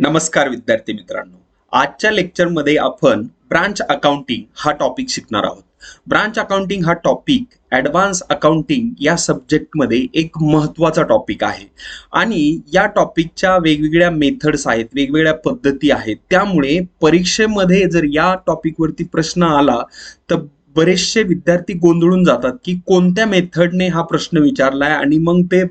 नमस्कार विद्यार्थी मित्रांनो. आजच्या लेक्चरमध्ये आपण ब्रांच अकाउंटिंग हा टॉपिक शिकणार आहोत. ब्रांच अकाउंटिंग हा टॉपिक ॲडव्हान्स अकाउंटिंग या सब्जेक्टमध्ये एक महत्त्वाचा टॉपिक आहे आणि या टॉपिकच्या वेगवेगळ्या मेथड्स आहेत, वेगवेगळ्या पद्धती आहेत. त्यामुळे परीक्षेमध्ये जर या टॉपिकवरती प्रश्न आला तर बरेचसे विद्यार्थी गोंधळून जातात की कोणत्या मेथडने हा प्रश्न विचारलाय आणि मग ते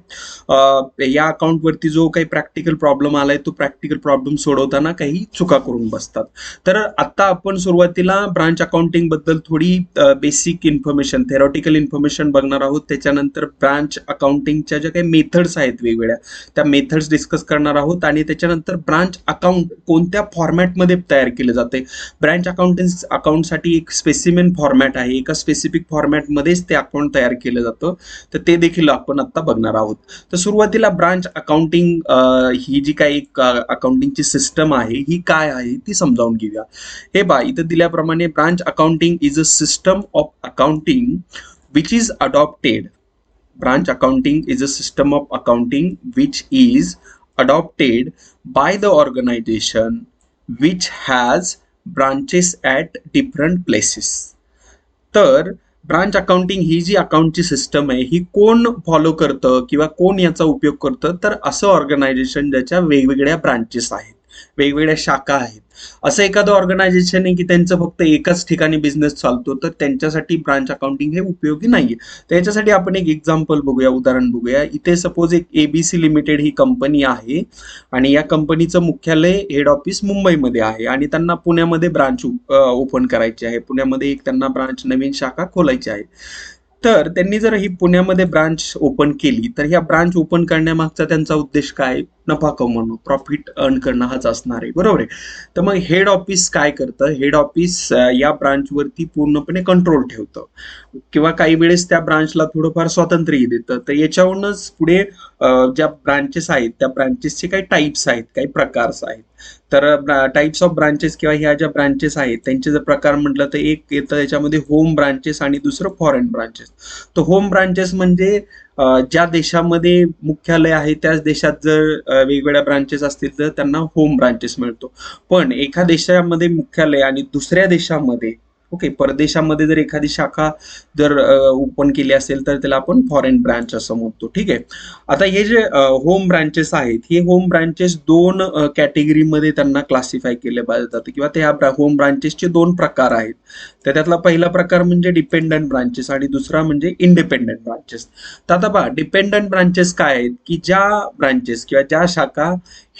या अकाउंटवरती जो काही प्रॅक्टिकल प्रॉब्लेम आलाय तो प्रॅक्टिकल प्रॉब्लेम सोडवताना काही चुका करून बसतात. तर आता आपण सुरुवातीला ब्रांच अकाउंटिंग बद्दल थोडी बेसिक इन्फॉर्मेशन, थेरॉटिकल इन्फॉर्मेशन बघणार आहोत. त्याच्यानंतर ब्रांच अकाउंटिंगच्या ज्या काही मेथड्स आहेत वेगवेगळ्या त्या मेथड्स डिस्कस करणार आहोत आणि त्याच्यानंतर ब्रांच अकाउंट कोणत्या फॉर्मॅटमध्ये तयार केले जाते. ब्रांच अकाउंटसाठी एक स्पेसिमेन फॉर्मॅट आहे, एका स्पेसिफिक फॉर्मॅटमध्येच ते अकाउंट तयार केलं जातं. तर ते देखील आपण आता बघणार आहोत. तर सुरुवातीला ब्रांच अकाउंटिंग ही जी काही अकाउंटिंगची सिस्टम आहे ही काय आहे ती समजावून घेऊया. हे बा इथं दिल्याप्रमाणे branch accounting is a system of accounting which is adopted. Branch accounting is a system of accounting which is adopted by the organization which has branches at different places. तर ब्रांच अकाउंटिंग ही जी अकाउंटची system आहे ही कोण follow करतं किंवा कोण याचा उपयोग करतं, तर असं ऑर्गनायझेशन ज्याच्या वेगवेगळ्या ब्रांचेस आहेत, वेगवेगळ्या शाखा आहेत. असं एखादं ऑर्गनायझेशन आहे की त्यांचं फक्त एकाच ठिकाणी बिझनेस चालतो, तर त्यांच्यासाठी ब्रांच अकाउंटिंग हे उपयोगी नाहीये. त्याच्यासाठी आपण एक एक्झाम्पल बघूया, उदाहरण बघूया. इथे सपोज एक ABC लिमिटेड ही कंपनी आहे आणि या कंपनीचं मुख्यालय हेड ऑफिस मुंबईमध्ये आहे आणि त्यांना पुण्यामध्ये ब्रांच ओपन करायची आहे. पुण्यामध्ये एक त्यांना ब्रांच नवीन शाखा खोलायची आहे. तर त्यांनी जर ही पुण्यामध्ये ब्रांच ओपन केली तर ह्या ब्रांच ओपन करण्यामागचा त्यांचा उद्देश काय? नफा कमवणं, प्रॉफिट अर्न करणं हाच असणार आहे, बरोबर आहे. तर मग हेड ऑफिस काय करतं? हेड ऑफिस या ब्रांचवरती पूर्णपणे कंट्रोल ठेवतं किंवा काही वेळेस त्या ब्रांचला थोडंफार स्वातंत्र्य देतं. तर याच्यावरूनच पुढे ज्या ब्रांचेस आहेत त्या ब्रांचेसचे काही टाईप्स आहेत, काही प्रकार आहेत. तर टाइप्स ऑफ ब्रांचेस किंवा ह्या ज्या ब्रांचेस आहेत त्यांचे जर प्रकार म्हटलं तर एक येतं याच्यामध्ये होम ब्रांचेस आणि दुसरं फॉरेन ब्रांचेस. तर होम ब्रांचेस म्हणजे ज्या देशामध्ये मुख्यालय आहे त्याच देशात जर वेगवेगळ्या ब्रांचेस असतील तर त्यांना होम ब्रांचेस मिळतो. पण एका देशामध्ये मुख्यालय आणि दुसऱ्या देशामध्ये परदेशामध्ये जर एखादी शाखा जर ओपन केली असेल तर त्याला आपण फॉरेन ब्रांच असं म्हणतो. ठीक आहे. आता हे जे होम ब्रांचेस आहेत हे होम ब्रांचेस दोन कॅटेगरीमध्ये त्यांना क्लासिफाय केले जातं किंवा त्या होम ब्रांचेसचे दोन प्रकार आहेत. तर त्यातला पहिला प्रकार म्हणजे डिपेंडंट ब्रांचेस आणि दुसरा म्हणजे इंडिपेंडंट ब्रांचेस. तर आता पहा, डिपेंडंट ब्रांचेस काय आहेत की ज्या ब्रांचेस किंवा ज्या शाखा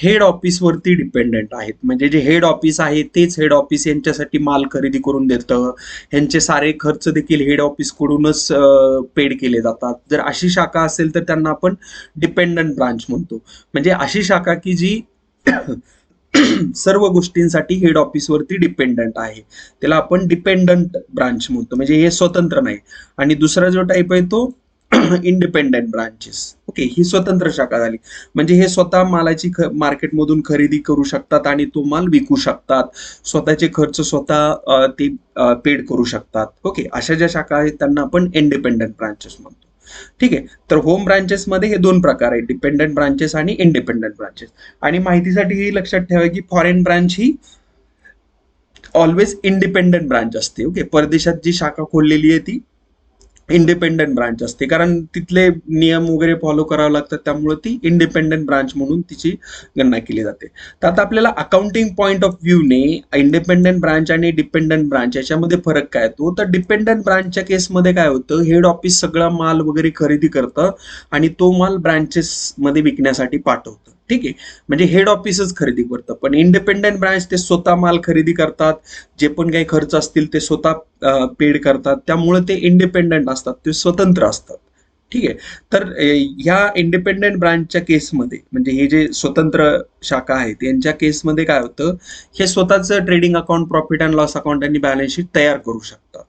हेड ऑफिसवरती डिपेंडंट आहेत. म्हणजे जे हेड ऑफिस आहे तेच हेड ऑफिस यांच्यासाठी माल खरेदी करून देतं, ह्यांचे सारे खर्च देखील हेड ऑफिस कडूनच पेड केले जातात. जर अशी शाखा असेल तर त्यांना आपण डिपेंडंट ब्रांच म्हणतो. म्हणजे अशी शाखा की जी सर्व गोष्टींसाठी हेड ऑफिसवरती डिपेंडंट आहे, त्याला आपण डिपेंडंट ब्रांच म्हणतो. म्हणजे हे स्वतंत्र नाही. आणि दुसरा जो टाईप आहे तो इंडिपेंडंट ब्रांचेस. ही स्वतंत्र शाखा झाली. म्हणजे हे स्वतः मालाची मार्केटमधून खरेदी करू शकतात आणि तो माल विकू शकतात, स्वतःचे खर्च स्वतः ते पेड करू शकतात. अशा ज्या शाखा आहेत त्यांना आपण इंडिपेंडंट ब्रांचेस म्हणतो. ठीक आहे. तर होम ब्रांचेस मध्ये हे दोन प्रकार आहेत, डिपेंडंट ब्रांचेस आणि इंडिपेंडंट ब्रांचेस. आणि माहितीसाठी हे लक्षात ठेवा की फॉरेन ब्रांच ही ऑलवेज इंडिपेंडंट ब्रांच असते. परदेशात जी शाखा खोललेली आहे ती इंडिपेंडंट ब्रांच असते, कारण तिथले नियम वगैरे फॉलो करावे लागतात, त्यामुळे ती इंडिपेंडंट ब्रांच म्हणून तिची गणना केली जाते. तर आता आपल्याला अकाउंटिंग पॉईंट ऑफ व्ह्यूने इंडिपेंडंट ब्रांच आणि डिपेंडंट ब्रांच याच्यामध्ये फरक काय येतो, तर डिपेंडंट ब्रांचच्या केसमध्ये काय होतं, हेड ऑफिस सगळा माल वगैरे खरेदी करतं आणि तो माल ब्रांचेस मध्ये विकण्यासाठी पाठवतं. ठीक आहे. म्हणजे हेड ऑफिसच खरेदी करतं. पण इंडिपेंडंट ब्रांच ते स्वतः माल खरेदी करतात, जे पण काही खर्च असतील ते स्वतः पेड करतात, त्यामुळे ते इंडिपेंडंट असतात, ते स्वतंत्र असतात. ठीक आहे. तर ह्या इंडिपेंडंट ब्रांचच्या केसमध्ये म्हणजे हे जे स्वतंत्र शाखा आहेत यांच्या केसमध्ये काय होतं, हे स्वतःच trading account, profit and loss account आणि बॅलन्स शीट तयार करू शकतात.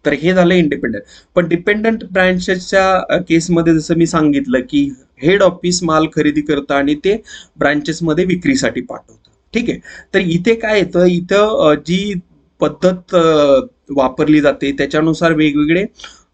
तर हे झालं इंडिपेंडंट. पण डिपेंडंट ब्रांचेसच्या केसमध्ये जसं मी सांगितलं की हेड ऑफिस माल खरेदी करतं आणि ते ब्रांचेसमध्ये विक्रीसाठी पाठवतं. ठीक आहे. तर इथे काय येतं, इथं जी पद्धत वापरली जाते त्याच्यानुसार वेगवेगळे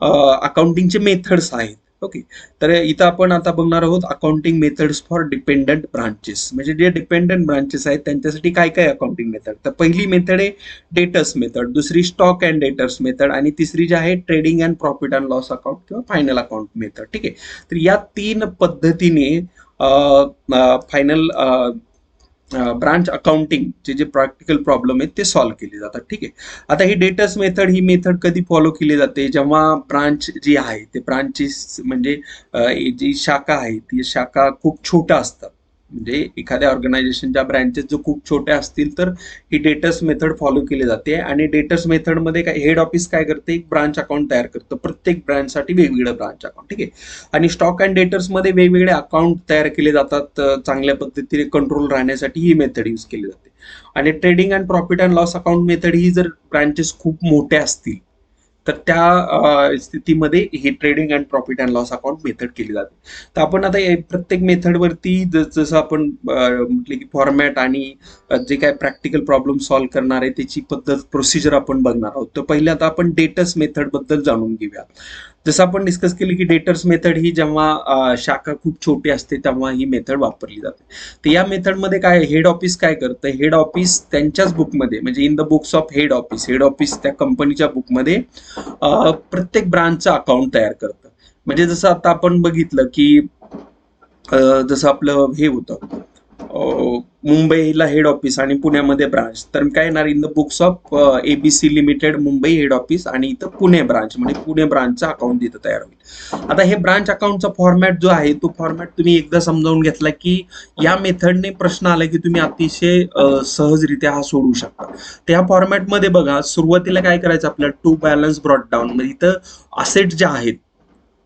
अकाउंटिंगचे मेथड्स आहेत. ओके. तर इथं आपण आता बघणार आहोत accounting methods for dependent branches. म्हणजे जे डिपेंडंट ब्रांचेस आहेत त्यांच्यासाठी काय काय अकाउंटिंग मेथड. तर पहिली मेथड आहे डेटर्स मेथड, दुसरी स्टॉक अँड डेटर्स मेथड आणि तिसरी जी आहे trading and profit and loss account किंवा फायनल अकाउंट मेथड. ठीक आहे. तर या 3 पद्धतीने फायनल ब्रांच अकाउंटिंगचे जे प्रॅक्टिकल प्रॉब्लेम आहेत ते सॉल्व्ह केले जातात. ठीक आहे. आता ही डेटर्स मेथड ही मेथड कधी फॉलो केली जाते, जेव्हा ब्रांच जी आहे ते ब्रांचेस म्हणजे जी शाखा आहे ती शाखा खूप छोट्या असतात. म्हणजे एखाद्या ऑर्गनायझेशनच्या ब्रांचेस जो खूप छोट्या असतील तर ही डेटर्स मेथड फॉलो केली जाते. आणि डेटर्स मेथडमध्ये काय हेड ऑफिस काय करते, एक ब्रांच अकाउंट तयार करतं प्रत्येक ब्रांचसाठी वेगवेगळं ब्रांच अकाउंट. ठीक आहे. आणि स्टॉक अँड डेटर्समध्ये वेगवेगळे अकाउंट तयार केले जातात चांगल्या पद्धतीने कंट्रोल राहण्यासाठी ही मेथड यूज केली जाते. आणि trading and profit and loss account method ही जर ब्रांचेस खूप मोठ्या असतील तर त्या स्थितीमध्ये ही trading and profit and loss account method केली जाते. तर आपण आता प्रत्येक मेथडवरती जसं आपण म्हटलं की फॉर्मॅट आणि जे काय प्रॅक्टिकल प्रॉब्लेम सॉल्व्ह करणार आहे त्याची पद्धत प्रोसिजर आपण बघणार आहोत. तर पहिले आता आपण डेटर्स मेथड बद्दल जाणून घेऊया. जसं आपण डिस्कस केली की डेटर्स मेथड ही जेव्हा शाखा खूप छोटी असते तेव्हा ही मेथड वापरली जाते. तर या मेथडमध्ये काय हेड ऑफिस काय करतं, हेड ऑफिस त्यांच्याच बुकमध्ये म्हणजे in the books of head office त्या कंपनीच्या बुकमध्ये प्रत्येक ब्रांचचं अकाउंट तयार करतं. म्हणजे जसं आता आपण बघितलं की जसं आपलं हे होतं मुंबईला हेड ऑफिस आणि पुण्यामध्ये ब्रांच, तर काय येणार in the books of ABC limited Mumbai head office आणि इथं पुणे ब्रांच म्हणजे पुणे ब्रांचचा अकाउंट इथं तयार होईल. आता हे ब्रांच अकाउंटचा फॉर्मॅट जो आहे तो फॉर्मॅट तुम्ही एकदा समजावून घेतला की या मेथडने प्रश्न आला की तुम्ही अतिशय सहजरित्या हा सोडवू शकता. त्या फॉर्मॅटमध्ये बघा सुरुवातीला काय करायचं आपल्याला टू बॅलन्स ब्रॉट डाऊन म्हणजे इथं असेट ज्या आहेत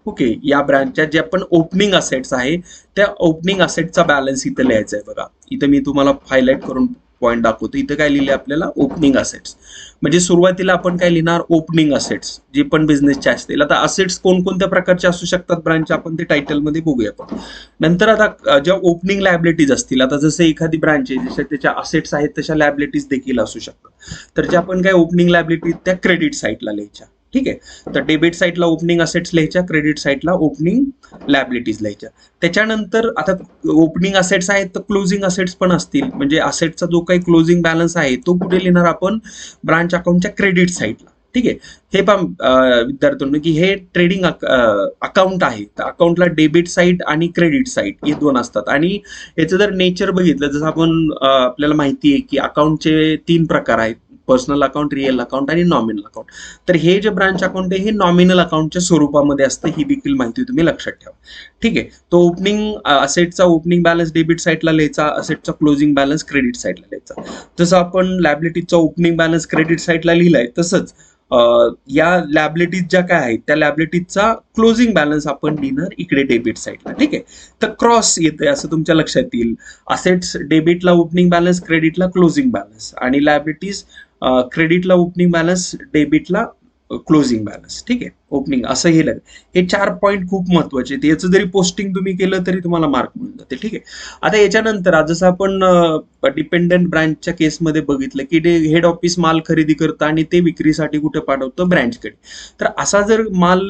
ओके या ब्रँचच्या जे आपण ओपनिंग असेट्स आहे त्या ओपनिंग असेटचा बॅलन्स इथं लिहायचा आहे. बघा इथं मी तुम्हाला हायलाइट करून पॉईंट दाखवतो. इथं काय लिहिले आपल्याला ओपनिंग असेट्स म्हणजे सुरुवातीला आपण काय लिहिणार ओपनिंग असेट्स जे पण बिझनेसचे असतील. आता असेट्स कोणकोणत्या प्रकारचे असू शकतात ब्रांच आपण ते टायटलमध्ये बघूया आपण. नंतर आता ज्या ओपनिंग लायबिलिटीज असतील आता जसं एखादी ब्रांच आहे जशा त्याच्या असेट्स आहेत तशा लायबिलिटीज देखील असू शकतात. तर ज्या आपण काय ओपनिंग लायबिलिटीज त्या क्रेडिट साईडला लिहायच्या. ठीक आहे. तर डेबिट साईडला ओपनिंग असेट्स लिहायच्या, क्रेडिट साईडला ओपनिंग लायबिलिटीज लिहायच्या. त्याच्यानंतर आता ओपनिंग असेट्स आहेत तर क्लोजिंग असेट्स पण असतील. म्हणजे असेटचा जो काही क्लोजिंग बॅलन्स आहे तो कुठे लिहिणार आपण ब्रांच अकाउंटच्या क्रेडिट साईडला. ठीक आहे. हे पहा विद्यार्थ्यांनो की हे ट्रेडिंग अकाउंट आहे तर अकाउंटला डेबिट साईड आणि क्रेडिट साईड हे दोन असतात. आणि याचं जर नेचर बघितलं जसं आपण आपल्याला माहिती आहे की अकाउंटचे 3 प्रकार आहेत, पर्सनल अकाउंट, रिअल अकाउंट आणि नॉमिनल अकाउंट. तर हे जे ब्रांच अकाउंट आहे हे नॉमिनल अकाउंटच्या स्वरूपामध्ये असतं, ही देखील माहिती तुम्ही लक्षात ठेवा. ठीक आहे. तो ओपनिंग असेटचा ओपनिंग बॅलन्स डेबिट साईडला लिहायचा, असेटचा क्लोजिंग बॅलन्स क्रेडिट साईडला लिहायचा. जसं आपण लॅबिलिटीजचा ओपनिंग बॅलन्स क्रेडिट साईडला लिहिलाय तसंच या लॅबिलिटीज ज्या काय आहेत त्या लॅबिलिटीजचा क्लोजिंग बॅलन्स आपण लिहिणार इकडे डेबिट साईडला. ठीक आहे. तर क्रॉस येते असं तुमच्या लक्षात येईल. असेट्स डेबिटला ओपनिंग बॅलन्स, क्रेडिटला क्लोजिंग बॅलन्स आणि लॅबिलिटीज क्रेडिटला ओपनिंग बॅलन्स, डेबिटला क्लोजिंग बॅलन्स. ठीक आहे. ओपनिंग असं हे हे 4 पॉईंट खूप महत्वाचे आहेत. याचं जरी पोस्टिंग तुम्ही केलं तरी तुम्हाला मार्क मिळून जाते. ठीक आहे. आता याच्यानंतर जसं आपण डिपेंडंट ब्रँचच्या केसमध्ये बघितलं की हेड ऑफिस माल खरेदी करतं आणि ते विक्रीसाठी कुठे पाठवतं ब्रँचकडे. तर असा जर माल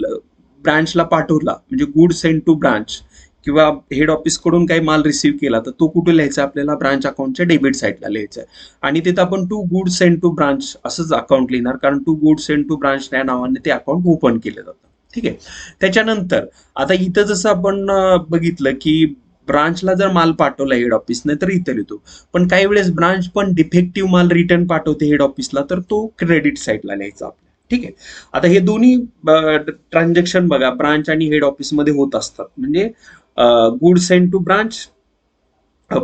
ब्रँचला पाठवला म्हणजे गुड सेंड टू ब्रांच किंवा हेड ऑफिस कडून काही माल रिसीव्ह केला तर तो कुठे लिहायचा आपल्याला ब्रांच अकाउंटच्या डेबिट साईडला लिहायचा आहे. आणि तिथं आपण to good send to branch असंच अकाउंट लिहिणार कारण to good send to branch या नावाने ते अकाउंट ओपन केलं जातं. ठीक आहे. त्याच्यानंतर आता इथं जसं आपण बघितलं की ब्रांचला जर माल पाठवला हेड ऑफिसने तर इथं लिहितो. पण काही वेळेस ब्रांच पण डिफेक्टिव्ह माल रिटर्न पाठवते हेड ऑफिसला तर तो क्रेडिट साईडला लिहायचा आपल्याला. ठीक आहे. आता हे दोन्ही ट्रान्झॅक्शन बघा ब्रांच आणि हेड ऑफिसमध्ये होत असतात. म्हणजे good send to branch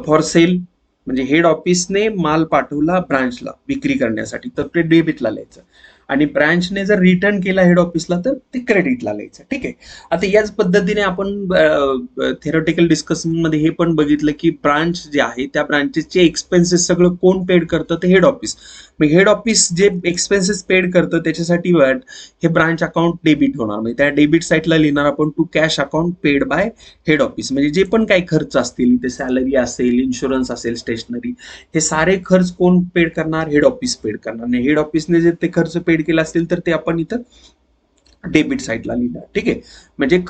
for sale म्हणजे हेड ऑफिसने माल पाठवला ब्रांचला विक्री करण्यासाठी तर ते डेबिटला लिहायचं आणि ब्रांचने जर रिटर्न केला हेड ऑफिसला तर ते क्रेडिटला लिहायचं. ठीक आहे. आता याच पद्धतीने आपण थेरॉटिकल डिस्कशनमध्ये हे पण बघितलं की ब्रांच जे आहे त्या ब्रांचेसचे एक्सपेन्सेस सगळं कोण पेड करतं तर हेड ऑफिस. मग हेड ऑफिस जे एक्सपेन्सेस पेड करतं त्याच्यासाठी हे ब्रांच अकाउंट डेबिट होणार. म्हणजे त्या डेबिट साईडला लिहिणार आपण to cash account paid by head office. म्हणजे जे पण काही खर्च असतील इथे सॅलरी असेल, इन्शुरन्स असेल, स्टेशनरी हे सारे खर्च कोण पेड करणार हेड ऑफिस पेड करणार. आणि हेड ऑफिसने जे ते खर्च पेड केले असतील तर ते आपण इथं डेबिट साईडला लिहिणार. ठीक आहे. म्हणजे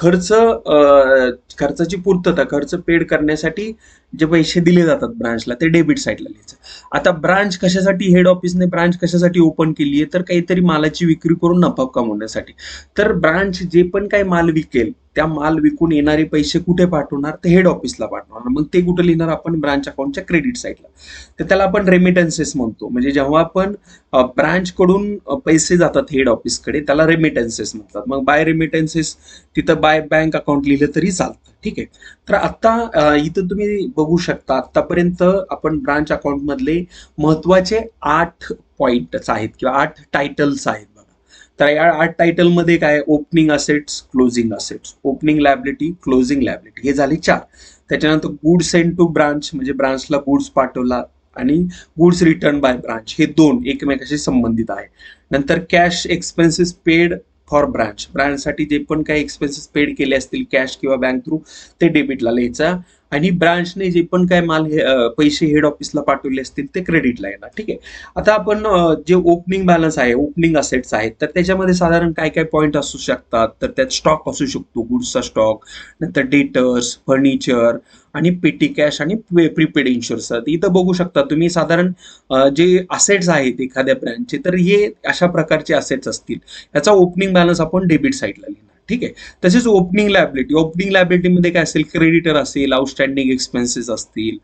खर्चाची पूर्तता, खर्च पेड करण्यासाठी जे पैसे दिले जातात ब्रांचला ते डेबिट साईडला लिहायचं. आता ब्रांच कशासाठी, हेड ऑफिसने ब्रांच कशासाठी ओपन केली आहे, तर काहीतरी मालाची विक्री करून नफा कमवण्यासाठी. तर ब्रांच जे पण काही माल विकेल त्या माल विकून येणारे पैसे कुठे पाठवणार, तर हेड ऑफिसला पाठवणार. मग ते कुठे लिहिणार आपण, ब्रांच अकाउंटच्या क्रेडिट साईडला. तर त्याला आपण रेमिटन्सेस म्हणतो. म्हणजे जेव्हा आपण ब्रांच कडून पैसे जातात हेड ऑफिसकडे त्याला रेमिटन्सेस म्हणतात. मग बाय रेमिटन्सेस तिथं बाय बँक अकाउंट लिहिलं तरी चालतं. ठीक आहे. तर आता इथं तुम्ही बघू शकता आतापर्यंत आपण ब्रांच अकाउंट मधले महत्वाचे 8 पॉइंट्स आहेत किंवा 8 टायटल्स आहेत बघा. तर या 8 टायटल मध्ये काय, opening assets, closing assets, opening liability, closing liability, हे झाले 4. त्याच्यानंतर गुड्स सेंड टू ब्रांच, म्हणजे ब्रांचला गुड्स पाठवला, आणि गुड्स रिटर्न बाय ब्रांच, हे 2 एकमेकाशी संबंधित आहे. नंतर cash expenses paid for branch, ब्रांचसाठी जे पण काही एक्सपेन्सेस पेड केले असतील कॅश किंवा बँक थ्रू ते डेबिटला लिहायचा. आणि ब्रांचने जे पण काय पैसे हेड ऑफिसला पाठवले असतील ते क्रेडिटला येणार. ठीक आहे. आता आपण जे ओपनिंग बॅलन्स आहे, ओपनिंग असेट्स आहेत, तर त्याच्यामध्ये साधारण काय काय पॉईंट असू शकतात, तर त्यात स्टॉक असू शकतो, गुड्सचा स्टॉक, नंतर डेटर्स, फर्निचर, आणि पेटी कॅश, आणि प्रीपेड इन्शुरन्स. इथं बघू शकता तुम्ही साधारण जे असेट्स आहेत एखाद्या ब्रँचचे, तर हे अशा प्रकारचे असेट्स असतील. याचा ओपनिंग बॅलन्स आपण डेबिट साईडला लिहिणार. ठीक आहे. तसेच ओपनिंग लायबिलिटी, ओपनिंग लायबिलिटीमध्ये काय असेल, क्रेडिटर असेल, आउटस्टँडिंग एक्सपेन्सेस असतील,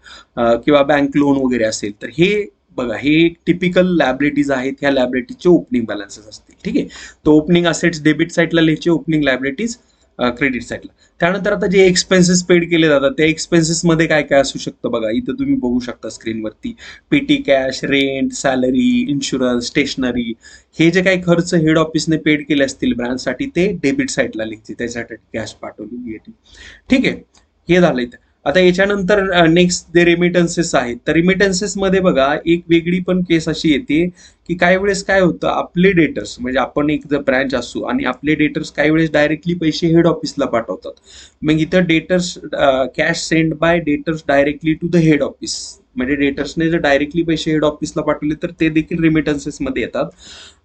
किंवा बँक लोन वगैरे असेल, तर हे बघा हे टिपिकल लायबिलिटीज आहेत. ह्या लायबिलिटीचे ओपनिंग बॅलन्सेस असतील. ठीक आहे. तर ओपनिंग असेट्स डेबिट साईडला लिहायचे, ओपनिंग लायबिलिटीज क्रेडिट साईडला. त्यानंतर आता जे एक्सपेन्सेस पेड केले जातात त्या एक्सपेन्सेस मध्ये काय काय असू शकतं बघा, इथं तुम्ही बघू शकता स्क्रीनवरती. Petty cash, rent, salary, insurance, stationery, हे जे काही खर्च हेड ऑफिसने पेड केले असतील ब्रांचसाठी ते डेबिट साईडला लिहायचे, त्यासाठी कॅश पाठवलेली आहे. ठीक आहे. हे झालंय. आता याच्यानंतर नेक्स्ट जे रेमिटन्सेस आहेत, तर रेमिटन्सेस मध्ये बघा एक वेगळी पण केस अशी येते की काही वेळेस काय होतं, आपले डेटर्स, म्हणजे आपण एक जर ब्रँच असू आणि आपले डेटर्स काही वेळेस डायरेक्टली पैसे हेड ऑफिसला पाठवतात. मग इथं debtors cash send by debtors directly to the head office, म्हणजे डेटर्सने जर डायरेक्टली पैसे हेड ऑफिसला पाठवले तर ते देखील रेमिटन्सेस मध्ये येतात.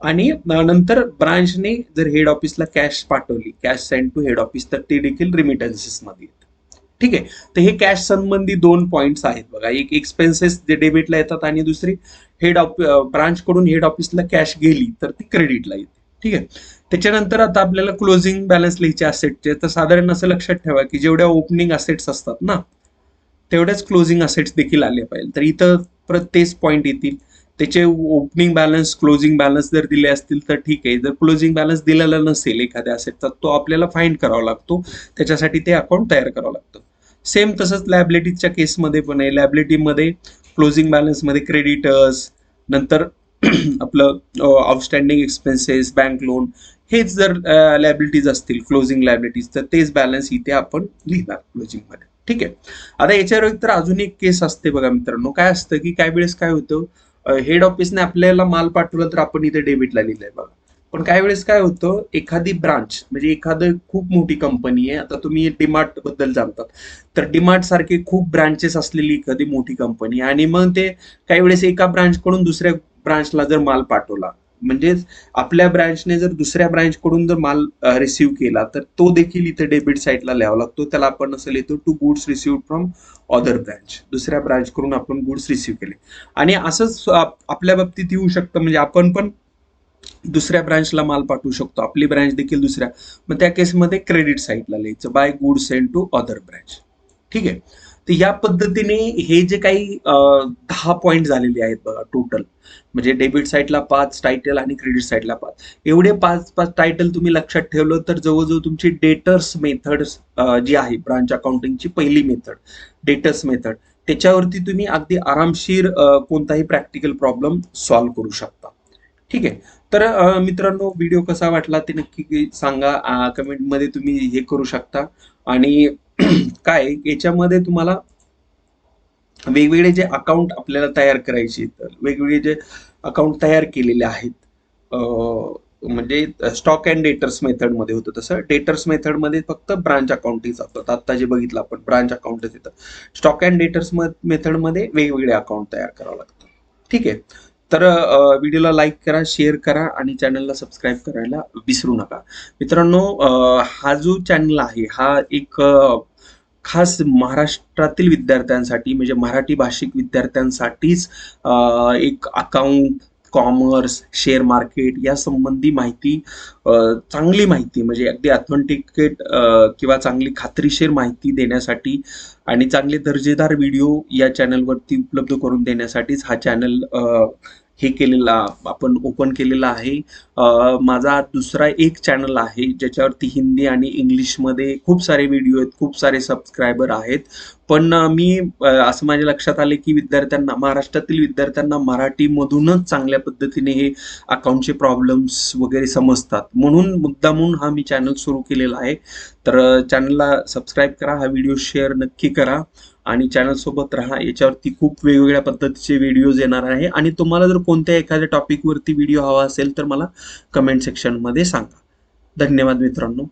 आणि नंतर ब्रांचने जर हेड ऑफिसला कॅश पाठवली, cash send to head office, तर ते देखील रेमिटन्सेस मध्ये येतात. ठीक आहे. तर हे कॅश संबंधी 2 पॉइंट्स आहेत बघा, एक एक्सपेन्सेस जे डेबिटला येतात आणि दुसरी ब्रांच कडून हेड ऑफिसला कॅश गेली तर ती क्रेडिटला येते. ठीक आहे. त्याच्यानंतर आता आपल्याला क्लोजिंग बॅलन्स लिहायचे असेटचे, तर साधारण असं लक्षात ठेवा की जेवढ्या ओपनिंग असेट्स असतात ना तेवढ्याच क्लोजिंग असेट्स देखील आले पाहिजे. तर इथं तेच पॉईंट येतील. त्याचे ओपनिंग बॅलन्स, क्लोजिंग बॅलन्स जर दिले असतील तर ठीक आहे. जर क्लोजिंग बॅलन्स दिलेला नसेल एखाद्या असेटचा, तो आपल्याला फाइंड करावा लागतो, त्याच्यासाठी ते अकाउंट तयार करावं लागतं. सेम तसंच लायबिलिटीजच्या केसमध्ये पण आहे. लायबिलिटीमध्ये क्लोजिंग बॅलन्समध्ये क्रेडिटर्स, नंतर आपलं आउटस्टँडिंग एक्सपेन्सेस, बँक लोन, हेच जर लायबिलिटीज असतील क्लोजिंग लायबिलिटीज, तर तेच बॅलन्स इथे आपण लिहिणार क्लोजिंग मध्ये. ठीक आहे. आता याच्यावर तर अजून एक केस असते बघा मित्रांनो, काय असतं की काही वेळेस काय होतं, हेड ऑफिसने आपल्याला माल पाठवला तर आपण इथे डेबिटला लिहिलंय बघा. पण काही वेळेस काय होतं, एखादी ब्रांच, म्हणजे एखादं खूप मोठी कंपनी आहे, आता तुम्ही डीमार्ट बद्दल जाणतात, तर डीमार्ट सारखी खूप ब्रांचेस असलेली एखादी मोठी कंपनी, आणि मग ते काही वेळेस एका ब्रांच कडून दुसऱ्या ब्रांचला जर माल पाठवला, म्हणजे आपल्या ब्रांचने जर दुसऱ्या ब्रांच कडून जर माल रिसिव्ह केला, तर तो देखील इथे डेबिट साईडला लिहावा लागतो. त्याला आपण असं लिहितो, to goods receive from other branch, दुसऱ्या ब्रांच कडून आपण गुड्स रिसिव्ह केले. आणि असंच आपल्या बाबतीत येऊ शकतं, म्हणजे आपण पण दुसऱ्या ब्रांचला माल पाठवू शकतो, आपली ब्रांच देखील दुसऱ्या, मग त्या केसमध्ये क्रेडिट साईडला लिहायचं, by good send to other branch. ठीक आहे. तर या पद्धतीने हे जे काही 10 पॉईंट झालेले आहेत बघा टोटल, म्हणजे डेबिट साईडला 5 टायटल आणि क्रेडिट साईडला 5, एवढे 5 टायटल तुम्ही लक्षात ठेवलं तर जवळजवळ तुमची डेटर्स मेथड जी आहे ब्रांच अकाउंटिंगची पहिली मेथड, डेटर्स मेथड, त्याच्यावरती तुम्ही अगदी आरामशीर कोणताही प्रॅक्टिकल प्रॉब्लेम सॉल्व्ह करू शकता. ठीक आहे. तर मित्रांनो, व्हिडिओ कसा वाटला ते नक्की सांगा, कमेंटमध्ये तुम्ही हे करू शकता. आणि काय याच्यामध्ये तुम्हाला वेगवेगळे जे अकाउंट आपल्याला तयार करायचे, तर वेगवेगळे जे अकाउंट तयार केलेले आहेत, म्हणजे स्टॉक अँड डेटर्स मेथड मध्ये होतं तसं डेटर्स मेथड मध्ये फक्त ब्रांच अकाउंटिंग जातात. आता जे बघितलं आपण ब्रांच अकाउंटच येतं. स्टॉक अँड डेटर्स मेथड मध्ये वेगवेगळे अकाउंट तयार करावं लागतं. ठीक आहे. तर व्हिडिओला लाईक करा, शेअर करा आणि चॅनलला सबस्क्राईब करायला विसरू नका. मित्रांनो, हा जो चॅनल आहे हा एक खास महाराष्ट्रातील विद्यार्थ्यांसाठी म्हणजे मराठी भाषिक विद्यार्थ्यांसाठीच एक अकाउंट, कॉमर्स, शेअर मार्केट या संबंधी माहिती, अ, चांगली माहिती म्हणजे अगदी ऑथेंटिकेट किंवा चांगली खात्रीशीर माहिती देण्यासाठी आणि चांगले दर्जेदार व्हिडिओ या चॅनलवरती उपलब्ध करून देण्यासाठीच हा चॅनल हे केलेला आपण ओपन केलेला आहे. माझा दुसरा एक चॅनल आहे ज्याच्यावरती हिंदी आणि इंग्लिशमध्ये खूप सारे व्हिडिओ आहेत, खूप सारे सबस्क्रायबर आहेत. पण मी असं माझ्या लक्षात आले की विद्यार्थ्यांना, महाराष्ट्रातील विद्यार्थ्यांना मराठीमधूनच चांगल्या पद्धतीने हे अकाउंटचे प्रॉब्लेम्स वगैरे समजतात, म्हणून मुद्दामून हा मी चॅनल सुरू केलेला आहे. तर चॅनलला सबस्क्राईब करा, हा व्हिडिओ शेअर नक्की करा आणि चॅनल सोबत राहा. याच्यावरती खूप वेगवेगळ्या पद्धतीचे व्हिडिओज येणार आहे आणि तुम्हाला जर कोणत्या एखाद्या टॉपिकवरती व्हिडिओ हवा असेल तर मला कमेंट सेक्शनमध्ये सांगा. धन्यवाद मित्रांनो.